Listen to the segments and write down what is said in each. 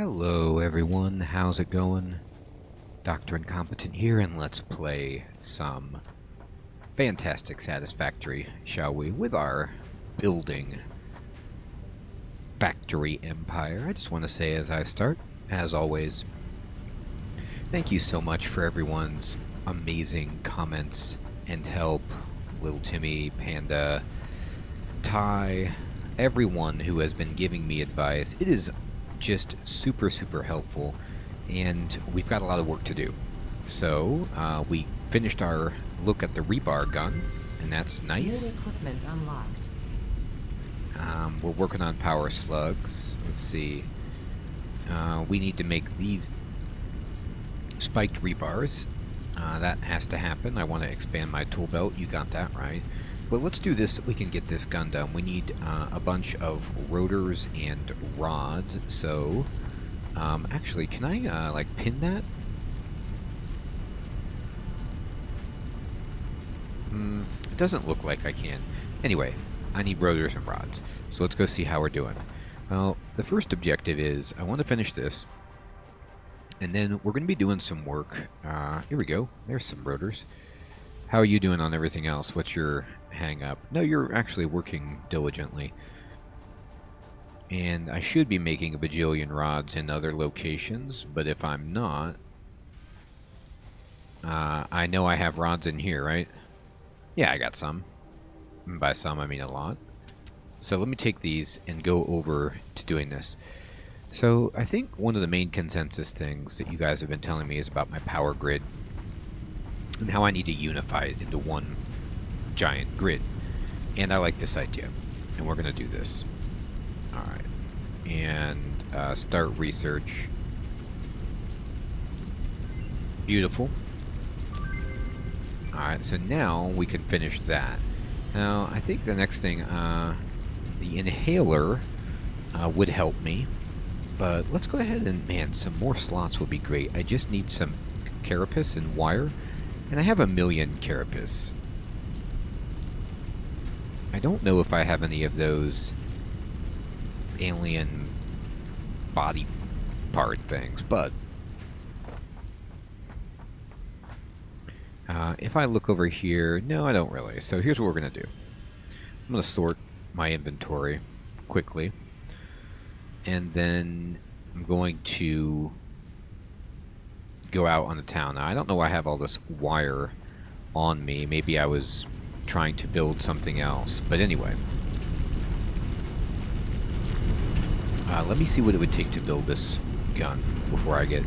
Hello everyone, how's it going? Dr. Incompetent here, and let's play some fantastic Satisfactory, shall we, with our building factory empire. I just want to say as I start, as always, thank you so much for everyone's amazing comments and help. Little Timmy, Panda, Ty, everyone who has been giving me advice. It is just super helpful, and we've got a lot of work to do. So we finished our look at the rebar gun, and that's nice. New equipment unlocked. We're working on power slugs. Let's see. We need to make these spiked rebars. That has to happen. I want to expand my tool belt. You got that right. But let's do this so we can get this gun done. We need a bunch of rotors and rods. So, actually, can I, like, pin that? It doesn't look like I can. Anyway, I need rotors and rods. So let's go see how we're doing. Well, the first objective is I want to finish this. And then we're going to be doing some work. Here we go. There's some rotors. How are you doing on everything else? What's your hang up? No, you're actually working diligently. And I should be making a bajillion rods in other locations, but if I'm not, I know I have rods in here, right? Yeah, I got some. And by some, I mean a lot. So let me take these and go over to doing this. So I think one of the main consensus things that you guys have been telling me is about my power grid and how I need to unify it into one giant grid. And I like this idea. And we're going to do this. Alright. And start research. Beautiful. Alright, so now we can finish that. Now, I think the next thing, the inhaler would help me. But let's go ahead and, man, some more slots would be great. I just need some carapace and wire. And I have 1,000,000 carapace. I don't know if I have any of those alien body part things, but if I look over here, no, I don't really. So here's what we're going to do. I'm going to sort my inventory quickly. And then I'm going to go out on the town. Now, I don't know why I have all this wire on me. Maybe I was trying to build something else. But anyway. Let me see what it would take to build this gun before I get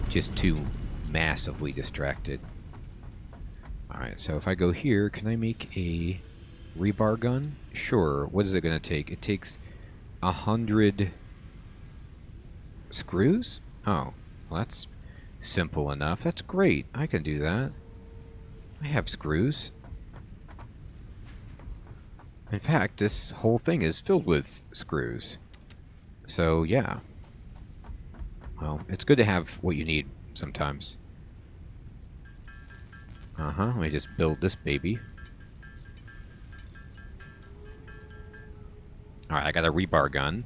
just too massively distracted. Alright, so if I go here, can I make a rebar gun? Sure. What is it going to take? It takes 100... screws? Oh, well, that's simple enough. That's great. I can do that. I have screws. In fact, this whole thing is filled with screws. So, yeah. Well, it's good to have what you need sometimes. Let me just build this baby. Alright, I got a rebar gun.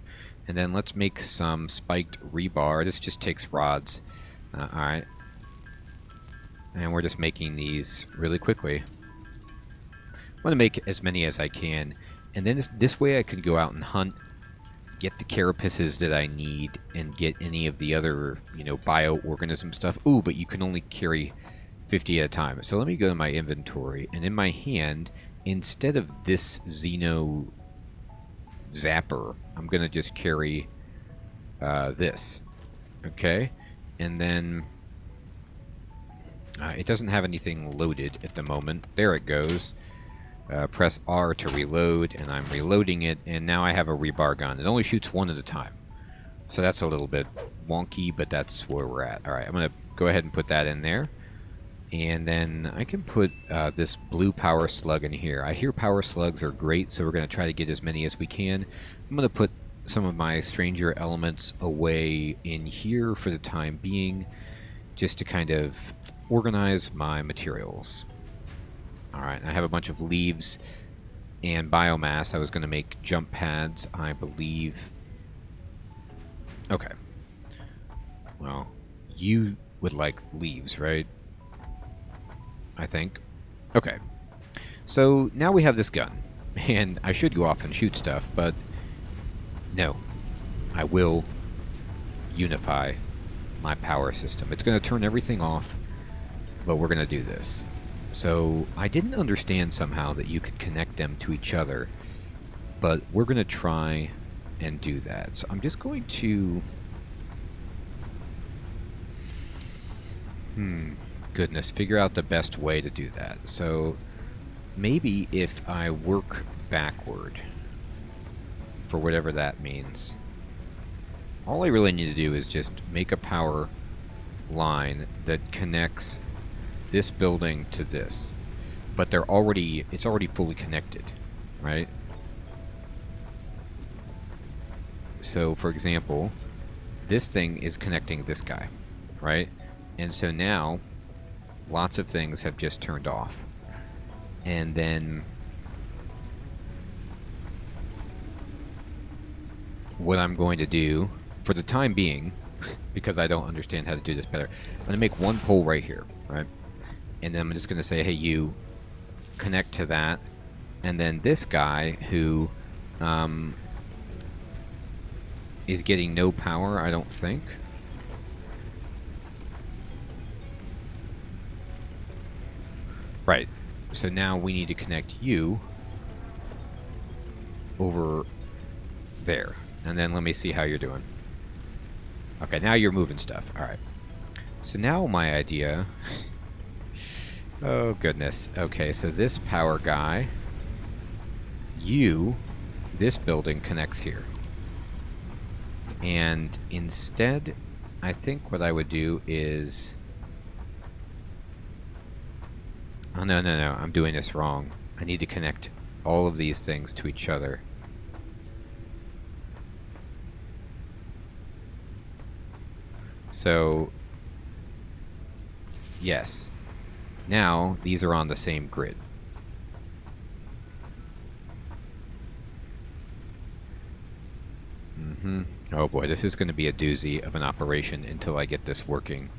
And then let's make some spiked rebar. This just takes rods. Alright. And we're just making these really quickly. I want to make as many as I can. And then this way I can go out and hunt, get the carapaces that I need, and get any of the other, you know, bioorganism stuff. Ooh, but you can only carry 50 at a time. So let me go to my inventory. And in my hand, instead of this Xeno zapper, I'm gonna just carry this, okay? And then it doesn't have anything loaded at the moment. There it goes. Press R to reload, and I'm reloading it, and now I have a rebar gun. It only shoots one at a time, so that's a little bit wonky, but that's where we're at. Alright, I'm gonna go ahead and put that in there. And then I can put this blue power slug in here. I hear power slugs are great, so we're going to try to get as many as we can. I'm going to put some of my stranger elements away in here for the time being, just to kind of organize my materials. Alright, I have a bunch of leaves and biomass. I was going to make jump pads, I believe. Okay. Well, you would like leaves, right? I think. Okay. So now we have this gun. And I should go off and shoot stuff, but no. I will unify my power system. It's going to turn everything off, but we're going to do this. So I didn't understand somehow that you could connect them to each other, but we're going to try and do that. So I'm just going to... Goodness, figure out the best way to do that. So maybe if I work backward, for whatever that means, all I really need to do is just make a power line that connects this building to this. But it's already fully connected, right? So, for example, this thing is connecting this guy, right? And so now, lots of things have just turned off. And then what I'm going to do, for the time being, because I don't understand how to do this better, I'm going to make one pole right here, right? And then I'm just going to say, hey, you connect to that. And then this guy who is getting no power, I don't think. Right. So now we need to connect you over there. And then let me see how you're doing. Okay, now you're moving stuff. All right. So now my idea... oh, goodness. Okay, so this power guy, this building connects here. And instead, I think what I would do is... oh, no, I'm doing this wrong. I need to connect all of these things to each other. So, yes. Now, these are on the same grid. Oh boy, this is going to be a doozy of an operation until I get this working.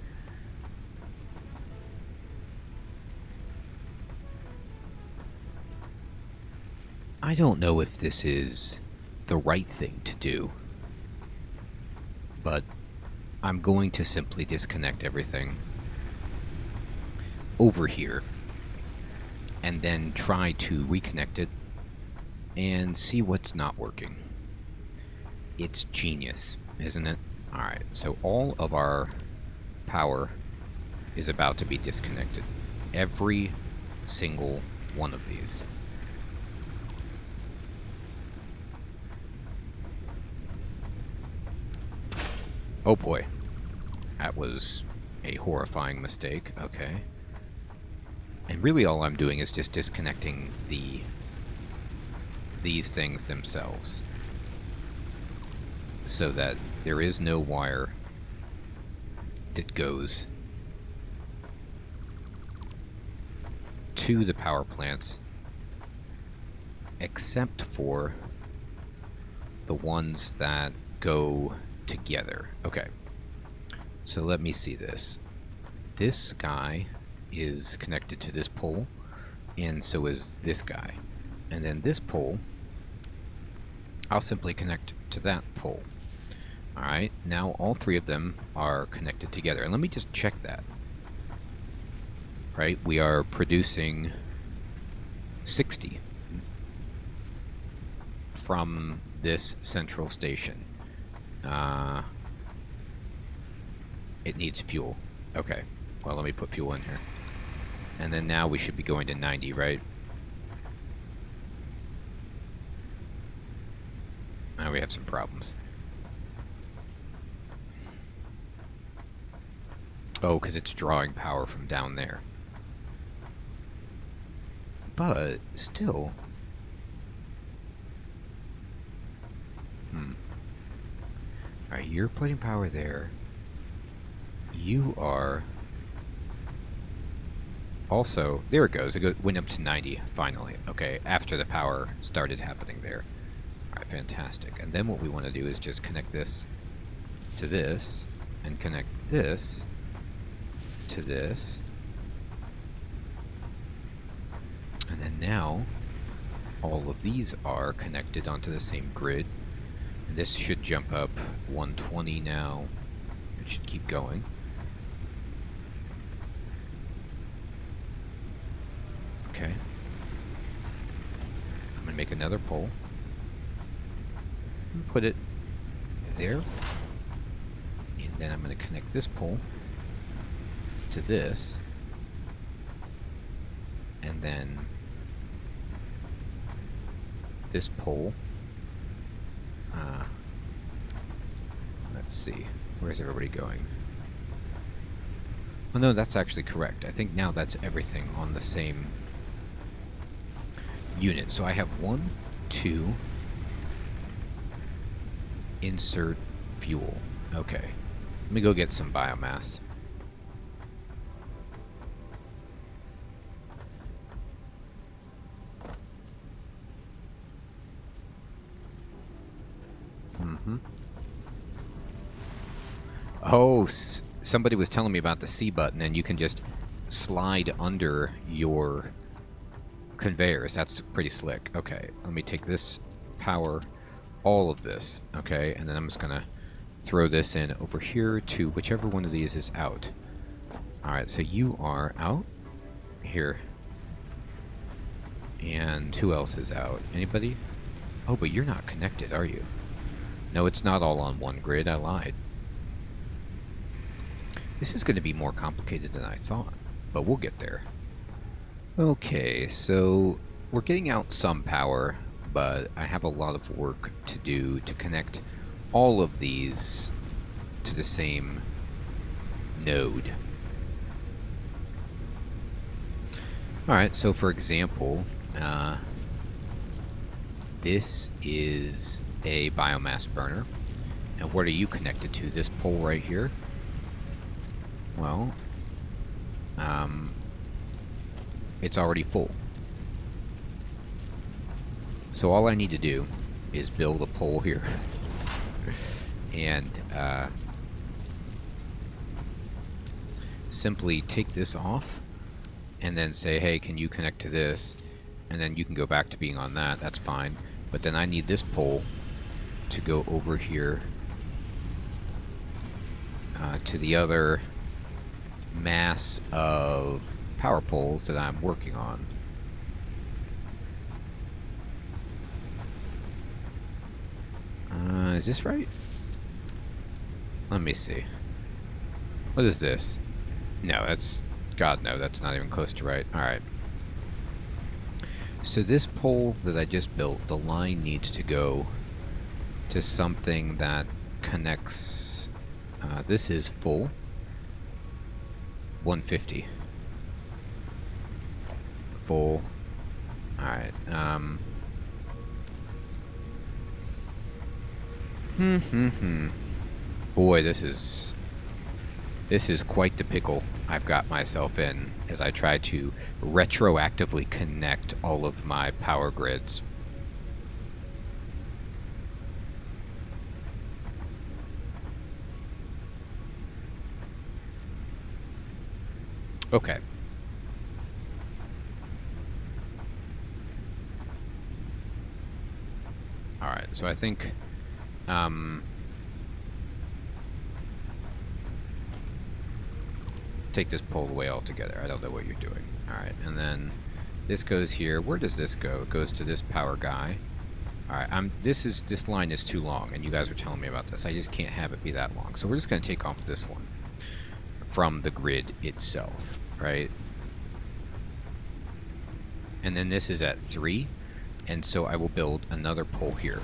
I don't know if this is the right thing to do, but I'm going to simply disconnect everything over here and then try to reconnect it and see what's not working. It's genius, isn't it? Alright, so all of our power is about to be disconnected. Every single one of these. Oh boy. That was a horrifying mistake. Okay. And really all I'm doing is just disconnecting these things themselves, so that there is no wire that goes to the power plants except for the ones that go together. Okay, so let me see this. This guy is connected to this pole, and so is this guy. And then this pole, I'll simply connect to that pole. Alright, now all three of them are connected together. And let me just check that. Right, we are producing 60 from this central station. It needs fuel. Okay, well, let me put fuel in here. And then now we should be going to 90, right? Now we have some problems. Oh, because it's drawing power from down there. But, still... Alright, you're putting power there. You are... Also, there it goes. It went up to 90, finally. Okay, after the power started happening there. Alright, fantastic. And then what we want to do is just connect this to this. and connect this to this. And then now all of these are connected onto the same grid. And this should jump up 120 now. It should keep going. Okay. I'm gonna make another pole. And put it there. And then I'm gonna connect this pole to this. And then this pole. Let's see. Where's everybody going? Oh no, that's actually correct. I think now that's everything on the same unit. So I have 1, 2, insert fuel. Okay. Let me go get some biomass. Oh, somebody was telling me about the C button, and you can just slide under your conveyors. That's pretty slick. Okay, let me take this power, all of this, okay, and then I'm just going to throw this in over here to whichever one of these is out. Alright, so you are out here. And who else is out? Anybody? Oh, but you're not connected, are you? No, it's not all on one grid. I lied. This is going to be more complicated than I thought, but we'll get there. Okay, so we're getting out some power, but I have a lot of work to do to connect all of these to the same node. Alright, so for example, this is a biomass burner. And what are you connected to? This pole right here? Well, it's already full. So all I need to do is build a pole here. And simply take this off and then say, hey, can you connect to this? And then you can go back to being on that. That's fine. But then I need this pole to go over here to the other mass of power poles that I'm working on. Is this right? Let me see. What is this? No, that's... God, no, that's not even close to right. Alright. So this pole that I just built, the line needs to go to something that connects... this is full. 150. Full. Alright, Boy, this is quite the pickle I've got myself in as I try to retroactively connect all of my power grids. Okay. Alright, so I think take this pole away altogether. I don't know what you're doing. Alright, and then this goes here. Where does this go? It goes to this power guy. Alright, this line is too long, and you guys were telling me about this. I just can't have it be that long. So we're just gonna take off this one from the grid itself, right? And then this is at 3, and so I will build another pole here.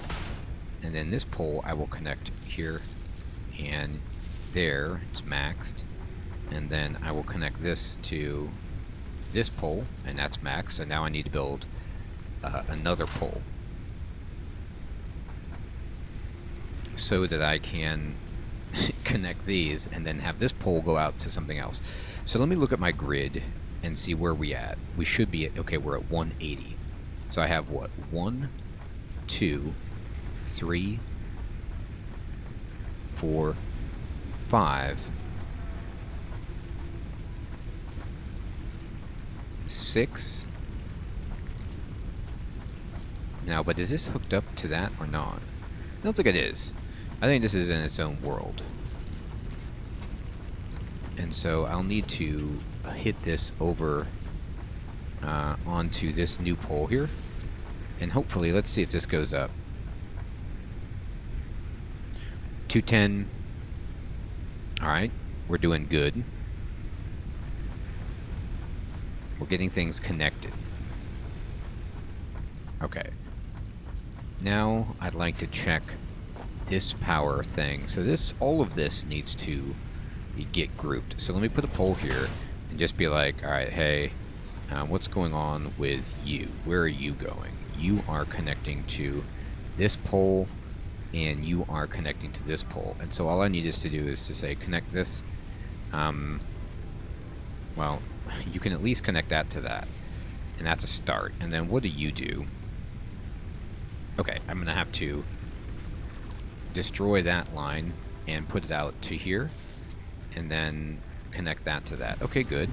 And then this pole I will connect here and there. It's maxed. And then I will connect this to this pole, and that's maxed. So now I need to build another pole so that I can connect these and then have this pole go out to something else. So let me look at my grid and see where we at. We should be at, okay, we're at 180. So I have what? 1, 2, 3, 4, 5, 6. Now, but is this hooked up to that or not? I don't think it is. I think this is in its own world. And so I'll need to hit this over onto this new pole here. And hopefully, let's see if this goes up. 210. Alright, we're doing good. We're getting things connected. Okay. Now I'd like to check this power thing. So this, all of this needs to get grouped. So let me put a pole here and just be like, alright, hey, what's going on with you? Where are you going? You are connecting to this pole, and you are connecting to this pole. And so all I need is to do is to say connect this. Well, you can at least connect that to that. And that's a start. And then what do you do? Okay, I'm going to have to destroy that line and put it out to here. And then connect that to that. Okay, good.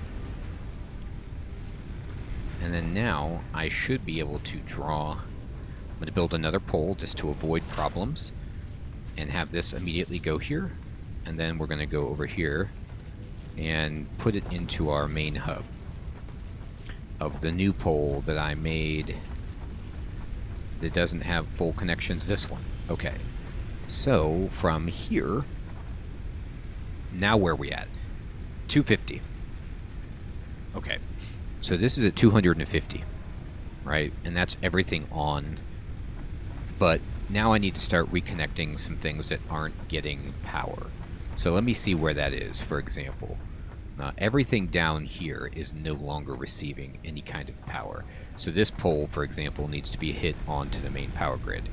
And then now I should be able to draw. I'm going to build another pole just to avoid problems and have this immediately go here. And then we're going to go over here and put it into our main hub of the new pole that I made that doesn't have full connections. This one. Okay. So from here, now where are we at? 250. Okay. So this is at 250, right? And that's everything on. But now I need to start reconnecting some things that aren't getting power. So let me see where that is, for example. Everything down here is no longer receiving any kind of power. So this pole, for example, needs to be hit onto the main power grid.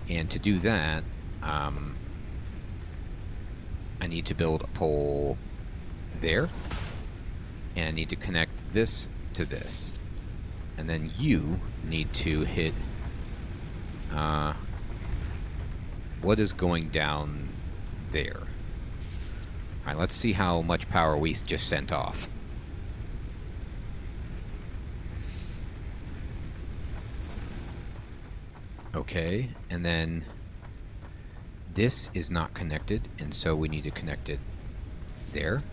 And to do that, I need to build a pole there. And I need to connect this to this. And then you need to hit what is going down there. Alright, let's see how much power we just sent off. Okay, and then this is not connected, and so we need to connect it there.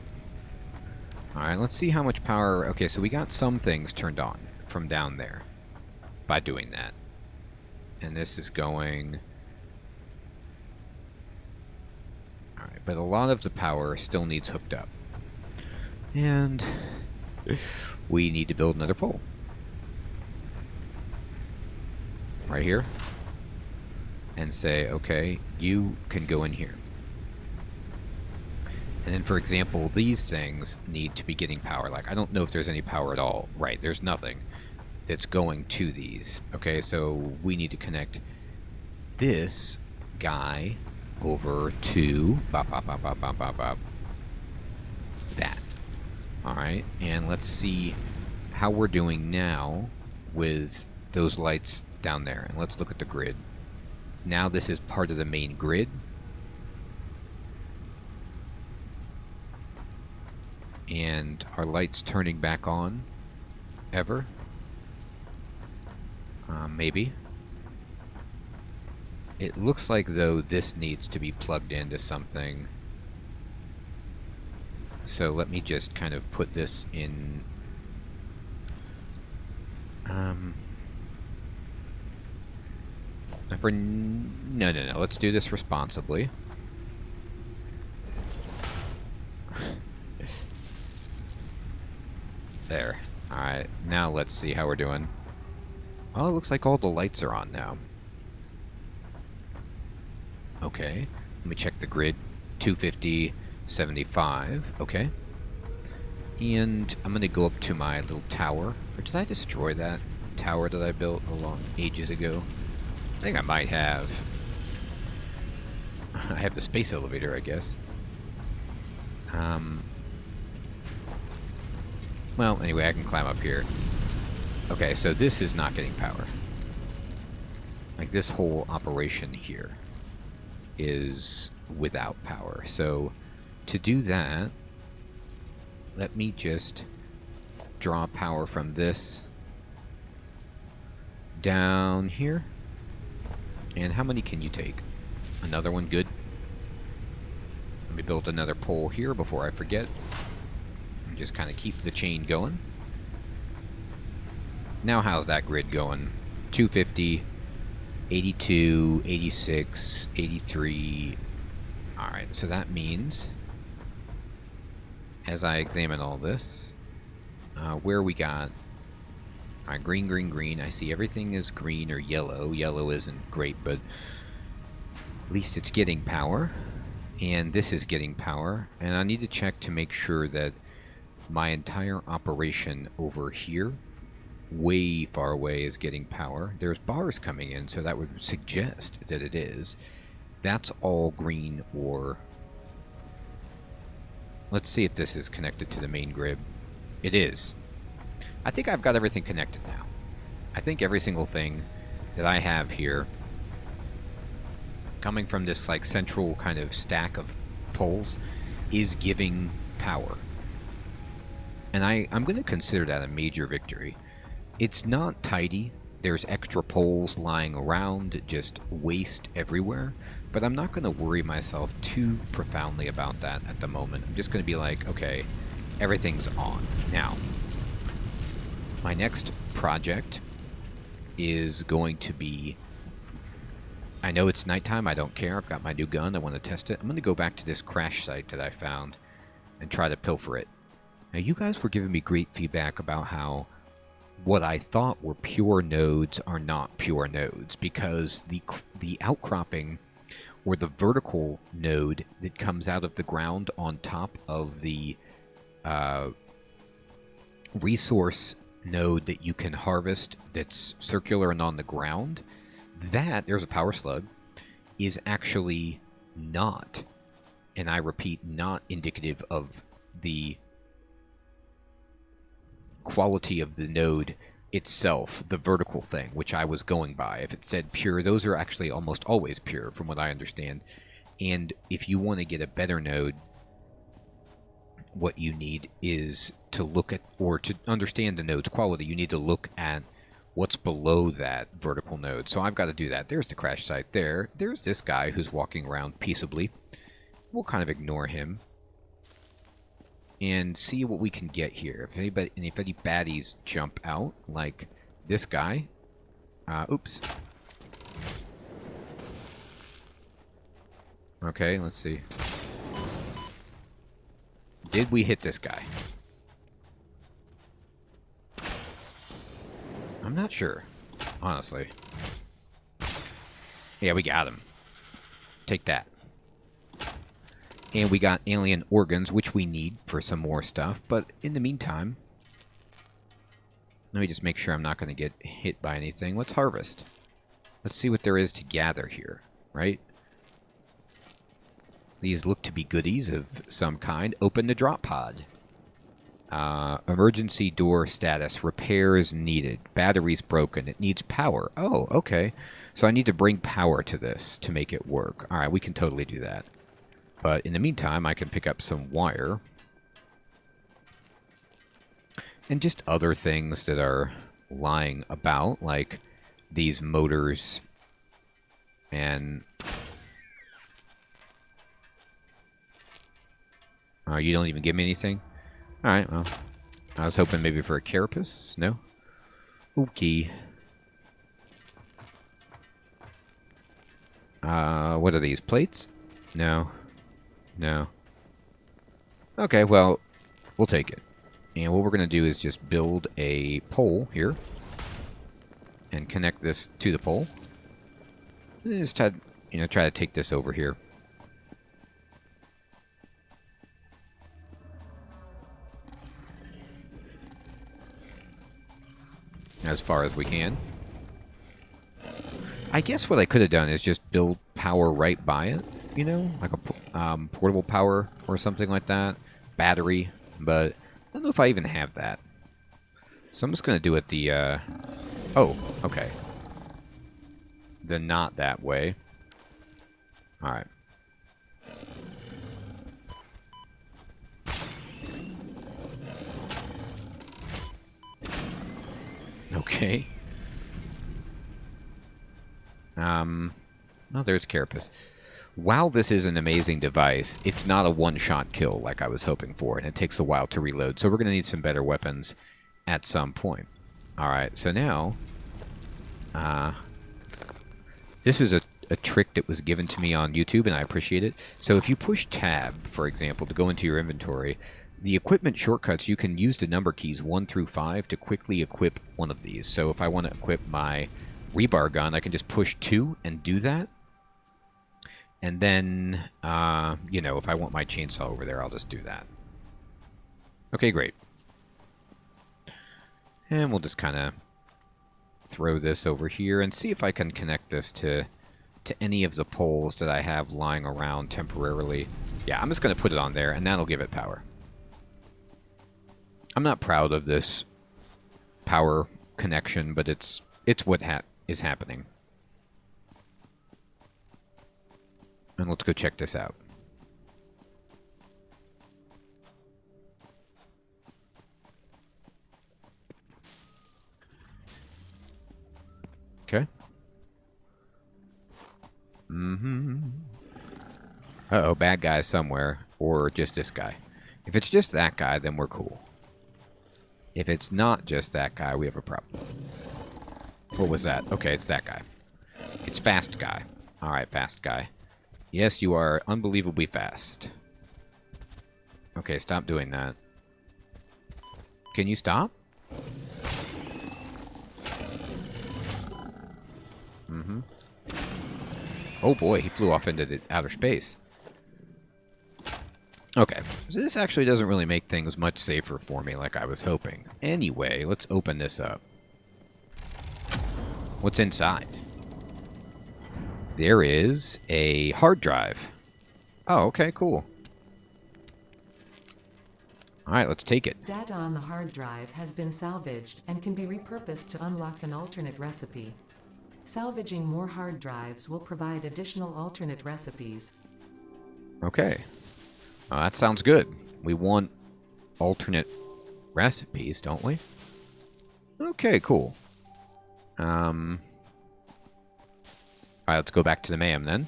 Alright, let's see how much power... Okay, so we got some things turned on from down there by doing that. And this is going... Alright, but a lot of the power still needs hooked up. And we need to build another pole. Right here. And say, okay, you can go in here. And then, for example, these things need to be getting power. Like, I don't know if there's any power at all. Right, there's nothing that's going to these. Okay, so we need to connect this guy over to that. Alright, and let's see how we're doing now with those lights down there. And let's look at the grid. Now this is part of the main grid. And are lights turning back on ever? Maybe. It looks like, though, this needs to be plugged into something. So let me just kind of put this in... No. Let's do this responsibly. There. Alright, now let's see how we're doing. Well, it looks like all the lights are on now. Okay, let me check the grid. 250, 75, okay. And I'm gonna go up to my little tower. Or did I destroy that tower that I built ages ago? I think I might have. I have the space elevator, I guess. Well, anyway, I can climb up here. Okay, so this is not getting power. Like, this whole operation here is without power. So to do that, let me just draw power from this down here. And how many can you take? Another one, good. Let me build another pole here before I forget. And just kind of keep the chain going. Now how's that grid going? 250, 82, 86, 83. Alright, so that means, as I examine all this, where we got green, green, green. I see everything is green or yellow. Yellow isn't great, but at least it's getting power. And this is getting power. And I need to check to make sure that my entire operation over here, way far away, is getting power. There's bars coming in, so that would suggest that it is. That's all green or... Let's see if this is connected to the main grid. It is. I think I've got everything connected now. I think every single thing that I have here, coming from this like central kind of stack of poles, is giving power. And I'm going to consider that a major victory. It's not tidy. There's extra poles lying around, just waste everywhere. But I'm not going to worry myself too profoundly about that at the moment. I'm just going to be like, okay, everything's on. Now, my next project is going to be... I know it's nighttime. I don't care. I've got my new gun. I want to test it. I'm going to go back to this crash site that I found and try to pilfer it. Now, you guys were giving me great feedback about how what I thought were pure nodes are not pure nodes, because the outcropping, or the vertical node that comes out of the ground on top of the resource node that you can harvest that's circular and on the ground, that, there's a power slug, is actually not, and I repeat, not indicative of the quality of the node itself, the vertical thing, which I was going by. If it said pure, those are actually almost always pure, from what I understand. And if you want to get a better node, what you need is to look at, or to understand the node's quality, you need to look at what's below that vertical node. So I've got to do that. There's the crash site there. There's this guy who's walking around peaceably. We'll kind of ignore him and see what we can get here. If any baddies jump out, like this guy. Oops. Okay, let's see. Did we hit this guy? I'm not sure, honestly. Yeah, we got him. Take that. And we got alien organs, which we need for some more stuff. But in the meantime, let me just make sure I'm not going to get hit by anything. Let's harvest. Let's see what there is to gather here, right? These look to be goodies of some kind. Open the drop pod. Emergency door status. Repairs needed. Batteries broken. It needs power. Oh, okay. So I need to bring power to this to make it work. All right, we can totally do that. But in the meantime, I can pick up some wire. And just other things that are lying about, like these motors and... you don't even give me anything? Alright, well, I was hoping maybe for a carapace. No? Okay. What are these, plates? No. No. Okay, well, we'll take it. And what we're going to do is just build a pole here. And connect this to the pole. And just try to take this over here. As far as we can. I guess what I could have done is just build power right by it, you know, like a portable power or something like that, battery, but I don't know if I even have that. So I'm just going to do it the, oh, okay. The not that way. Alright. Okay. Oh, there's Carapace. While this is an amazing device, it's not a one-shot kill like I was hoping for, and it takes a while to reload, so we're going to need some better weapons at some point. Alright, so now... this is a trick that was given to me on YouTube, and I appreciate it. So if you push tab, for example, to go into your inventory, the equipment shortcuts, you can use the number keys 1 through 5 to quickly equip one of these. So if I want to equip my rebar gun, I can just push 2 and do that. And then, you know, if I want my chainsaw over there, I'll just do that. Okay, great. And we'll just kind of throw this over here and see if I can connect this to any of the poles that I have lying around temporarily. Yeah, I'm just going to put it on there, and that'll give it power. I'm not proud of this power connection, but it's what is happening. And let's go check this out. Okay. Uh-oh, bad guy somewhere. Or just this guy. If it's just that guy, then we're cool. If it's not just that guy, we have a problem. What was that? Okay, it's that guy. It's fast guy. Alright, fast guy. Yes, you are unbelievably fast. Okay, stop doing that. Can you stop? Oh boy, he flew off into the outer space. Okay, so this actually doesn't really make things much safer for me like I was hoping. Anyway, let's open this up. What's inside? There is a hard drive. Oh, okay, cool. Alright, let's take it. Data on the hard drive has been salvaged and can be repurposed to unlock an alternate recipe. Salvaging more hard drives will provide additional alternate recipes. Okay. That sounds good. We want alternate recipes, don't we? Okay, cool. Alright, let's go back to the MAM then.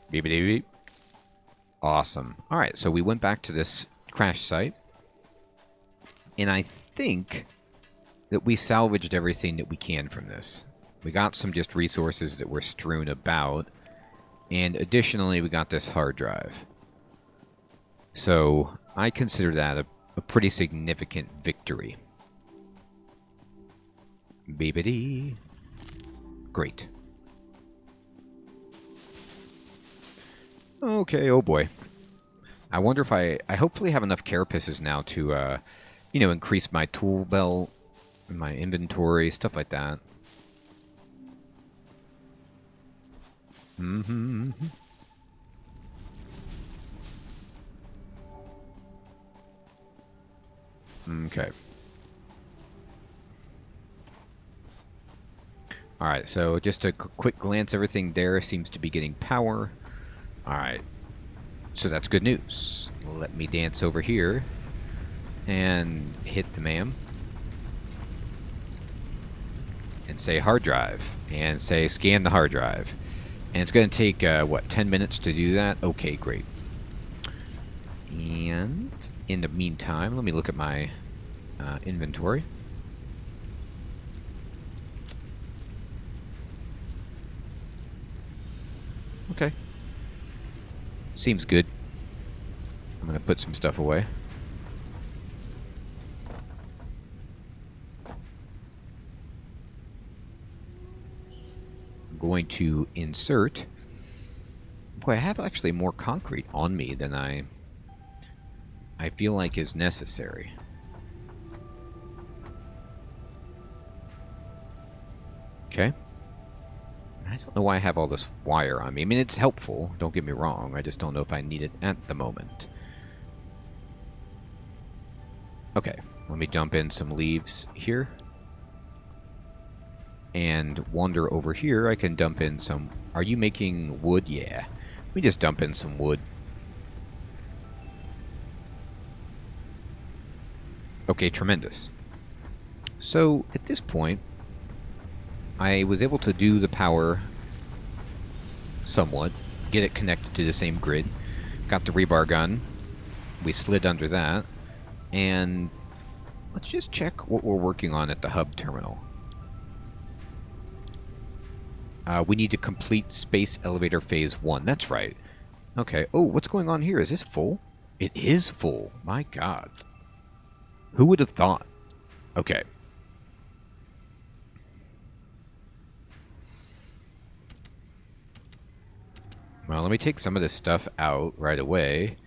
Beep beep beep. Awesome. Alright, so we went back to this crash site. And I think that we salvaged everything that we can from this. We got some just resources that were strewn about. And additionally, we got this hard drive. So, I consider that a pretty significant victory. Beepity. Great. Okay, oh boy. I wonder if I hopefully have enough carapaces now to, you know, increase my tool belt, my inventory, stuff like that. Okay. Alright, so just a quick glance, everything there seems to be getting power. Alright. So that's good news. Let me dance over here and hit the MAM. And say hard drive. And say scan the hard drive. And it's going to take, what, 10 minutes to do that? Okay, great. And in the meantime, let me look at my inventory. Okay. Seems good. I'm going to put some stuff away. I'm going to insert. Boy, I have actually more concrete on me than I feel like is necessary. Okay. I don't know why I have all this wire on me. I mean, it's helpful, don't get me wrong. I just don't know if I need it at the moment. Okay, let me dump in some leaves here. And wander over here, I can dump in some... Are you making wood? Yeah. Let me just dump in some wood. Okay, tremendous. So, at this point, I was able to do the power somewhat, get it connected to the same grid, got the rebar gun, we slid under that, and let's just check what we're working on at the hub terminal. We need to complete Space Elevator Phase 1. That's right. Okay. Oh, what's going on here? Is this full? It is full. My God. Who would have thought? Okay. Well, let me take some of this stuff out right away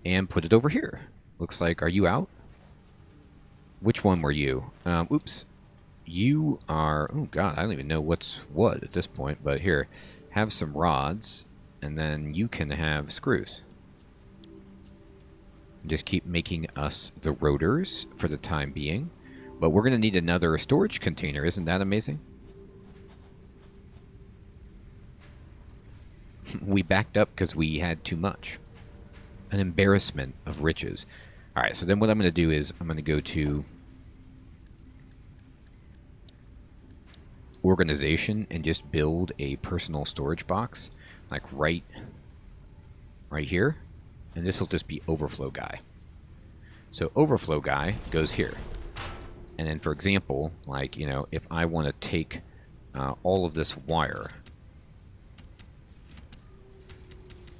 and put it over here. Looks like, are you out? Which one were you? Oops. You are... Oh, God, I don't even know what's what at this point. But here, have some rods, and then you can have screws. Just keep making us the rotors for the time being. But we're going to need another storage container. Isn't that amazing? We backed up because we had too much. An embarrassment of riches. Alright, so then what I'm going to do is I'm going to go to organization and just build a personal storage box. Like right here. And this will just be overflow guy. So overflow guy goes here. And then for example, like, you know, if I want to take all of this wire...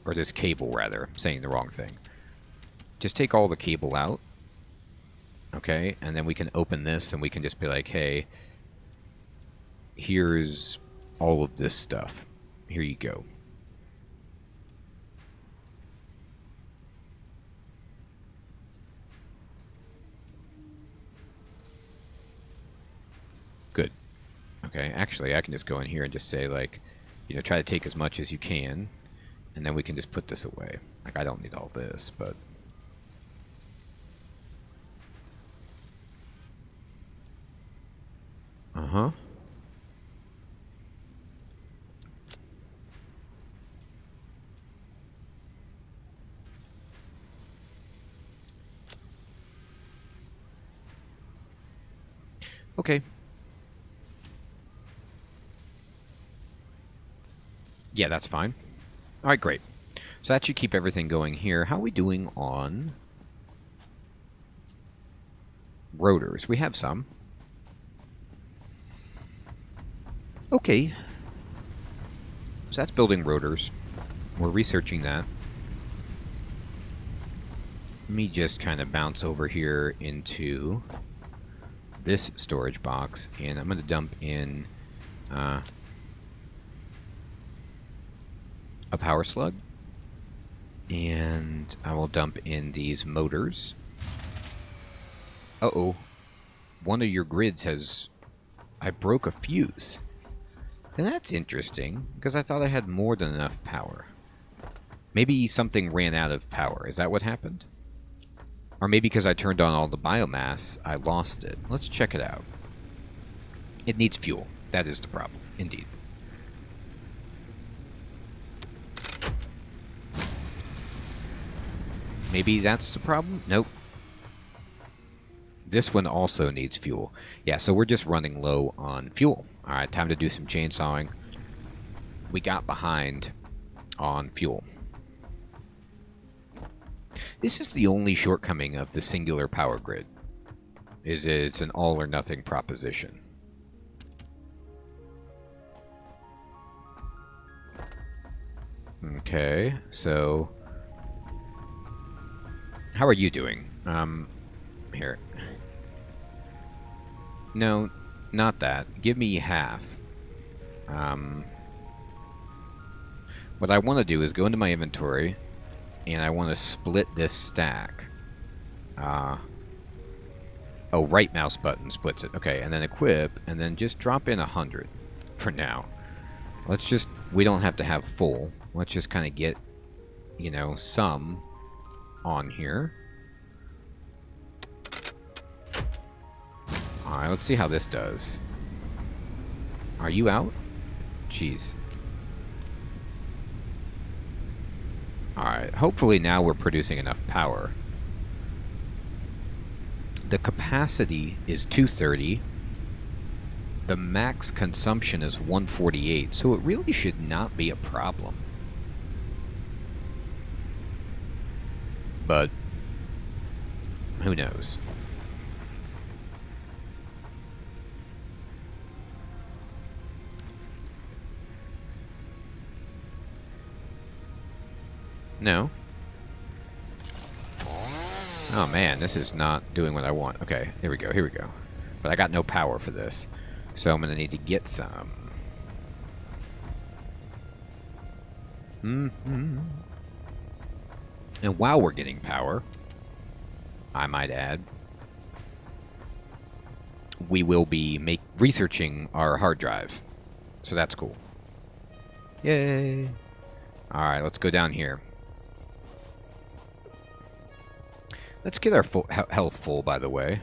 Or this cable, rather. I'm saying the wrong thing. Just take all the cable out. Okay? And then we can open this and we can just be like, hey, here's all of this stuff. Here you go. Good. Okay, actually, I can just go in here and just say, like, you know, try to take as much as you can. And then we can just put this away. Like, I don't need all this, but... Uh-huh. Okay. Yeah, that's fine. Alright, great. So that should keep everything going here. How are we doing on rotors? We have some. Okay. So that's building rotors. We're researching that. Let me just kind of bounce over here into this storage box, and I'm going to dump in a power slug, and I will dump in these motors. Uh-oh. One of your grids has... I broke a fuse. And that's interesting, because I thought I had more than enough power. Maybe something ran out of power. Is that what happened? Or maybe because I turned on all the biomass, I lost it. Let's check it out. It needs fuel. That is the problem, indeed. Maybe that's the problem? Nope. This one also needs fuel. Yeah, so we're just running low on fuel. Alright, time to do some chainsawing. We got behind on fuel. This is the only shortcoming of the singular power grid. Is it's an all or nothing proposition. Okay, so... How are you doing? Here. No, not that. Give me half. What I want to do is go into my inventory, and I want to split this stack. Oh, right mouse button splits it. Okay, and then equip, and then just drop in 100 for now. Let's just... We don't have to have full. Let's just kind of get, you know, some on here. Alright, let's see how this does. Are you out? Jeez. Alright, hopefully now we're producing enough power. The capacity is 230. the max consumption is 148, so it really should not be a problem. But who knows? No. Oh man, this is not doing what I want. Okay, here we go, here we go. But I got no power for this, so I'm going to need to get some. And while we're getting power, I might add, we will be researching our hard drive. So that's cool. Yay! Alright, let's go down here. Let's get our health full, by the way.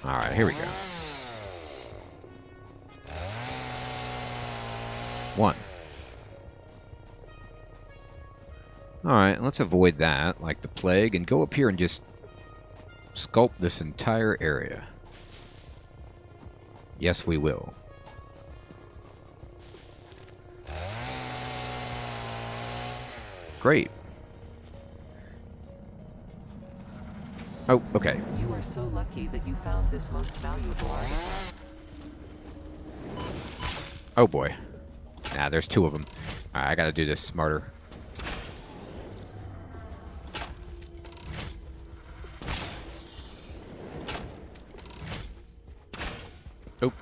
Alright, here we go. 1. Alright, let's avoid that, like the plague, and go up here and just sculpt this entire area. Yes, we will. Great. Oh, okay. You are so lucky that you found this most valuable artifact. Oh boy. Nah, there's 2 of them. Alright, I gotta do this smarter. Oh.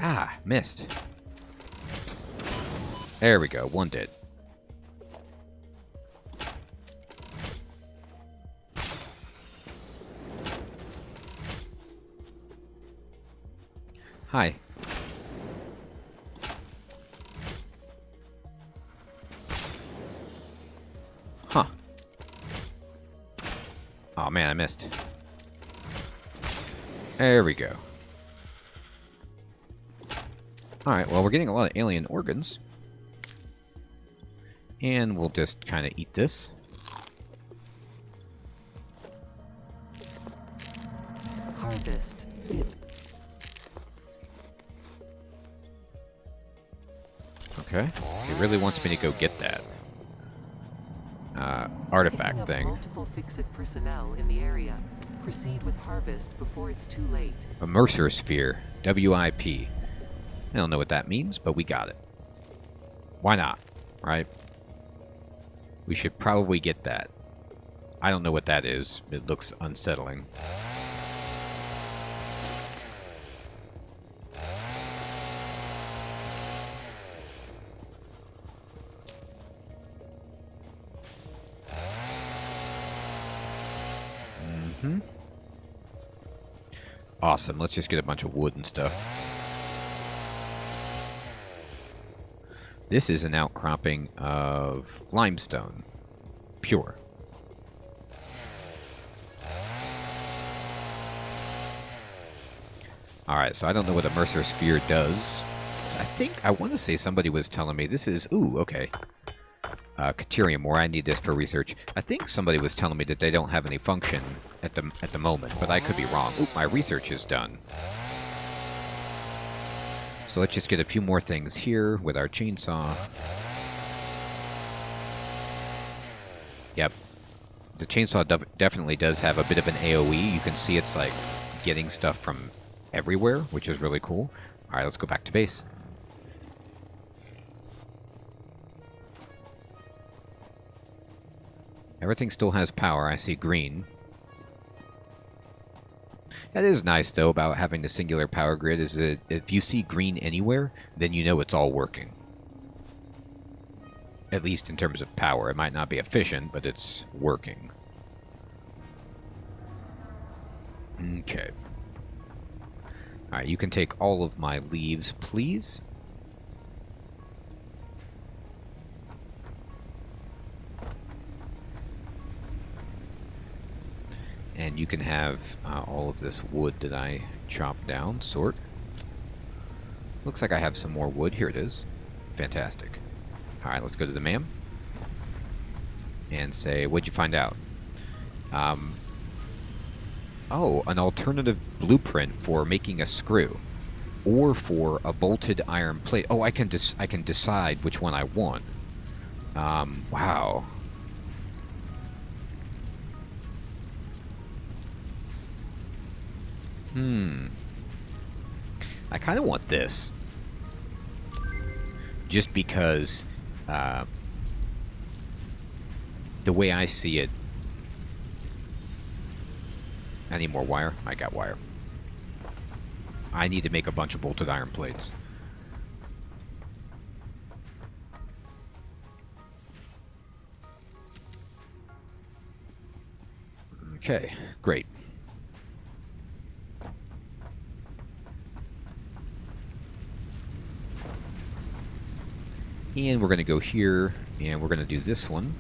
Ah, missed. There we go, 1 did. Hi. Huh. Oh man, I missed. There we go. Alright, well, we're getting a lot of alien organs. And we'll just kind of eat this. Harvest it. Okay. He really wants me to go get that artifact thing. Multiple Fix-It personnel in the area. Proceed with harvest before it's too late. A Mercer Sphere. WIP. I don't know what that means, but we got it. Why not? Right? We should probably get that. I don't know what that is. It looks unsettling. Awesome. Let's just get a bunch of wood and stuff. This is an outcropping of limestone. Pure. Alright, so I don't know what a Mercer Sphere does. So I want to say somebody was telling me this is... Ooh, okay. Caterium ore. I need this for research. I think somebody was telling me that they don't have any function at the moment, but I could be wrong. Oop, my research is done. So let's just get a few more things here with our chainsaw. Yep. The chainsaw definitely does have a bit of an AoE. You can see it's like getting stuff from everywhere, which is really cool. Alright, let's go back to base. Everything still has power. I see green. That is nice, though, about having the singular power grid, is that if you see green anywhere, then you know it's all working. At least in terms of power. It might not be efficient, but it's working. Okay. Alright, you can take all of my leaves, please. And you can have all of this wood that I chopped down, sort. Looks like I have some more wood. Here it is. Fantastic. Alright, let's go to the MAM. And say, what'd you find out? Oh, an alternative blueprint for making a screw. Or for a bolted iron plate. Oh, I can decide which one I want. Wow. I kind of want this. Just because, the way I see it... I need more wire. I got wire. I need to make a bunch of bolted iron plates. Okay, great. And we're going to go here, and we're going to do this one,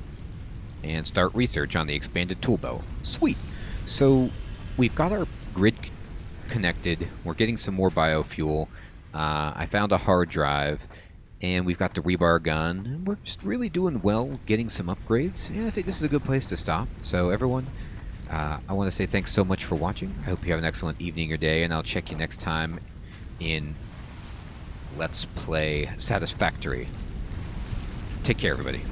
and start research on the expanded tool belt. Sweet! So, we've got our grid connected, we're getting some more biofuel, I found a hard drive, and we've got the rebar gun, and we're just really doing well getting some upgrades. Yeah, I think this is a good place to stop. So everyone, I want to say thanks so much for watching. I hope you have an excellent evening or day, and I'll check you next time in Let's Play Satisfactory. Take care, everybody.